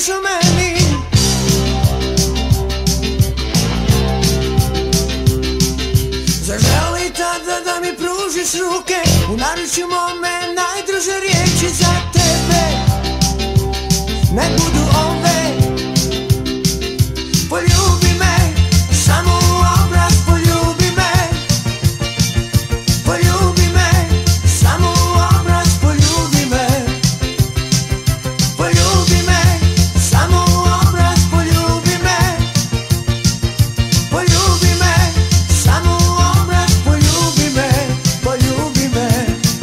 pričaš o meni. Zaželi tada da mi pružiš ruke, u naručju mome najdraže riječi za tebe. Nek budu ove, poljubi me, samo u obraz poljubi me. Poljubi me, samo u obraz poljubi me. Poljubi me, samo u obraz poljubi me. Poljubi me, samo u obraz poljubi me. Poljubi me,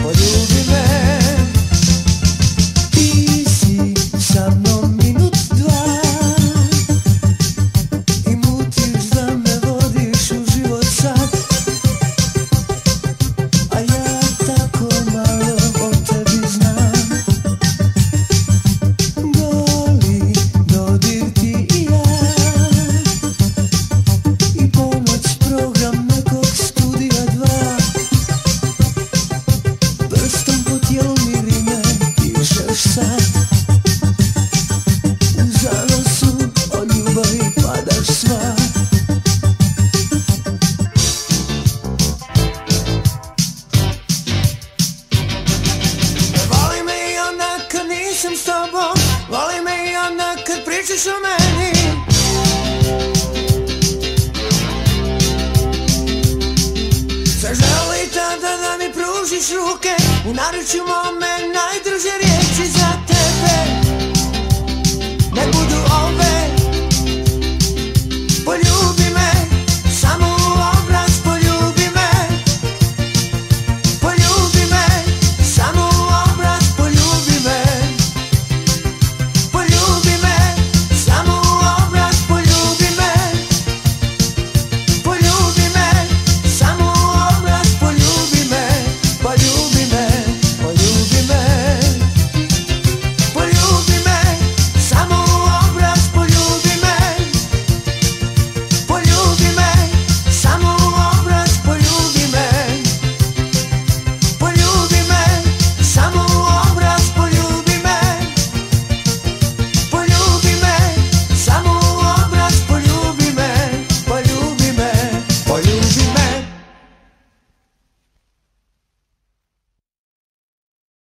poljubi me. Ti si sa mnom minut, dva i mutiš da me vodiš u život sad, a ja tako malo o tebi znam. Boli dodir ti i ja, i ponoć program nekog studija dva. Prstom po tijelu mi rime pišeš sad, u zanosu od ljubavi padaš sva. Voli me i onda kad nisam s tobom, voli me i onda kad pričaš o meni. Zaželi tada da mi pružiš ruke, u naručju mome najdraže riječi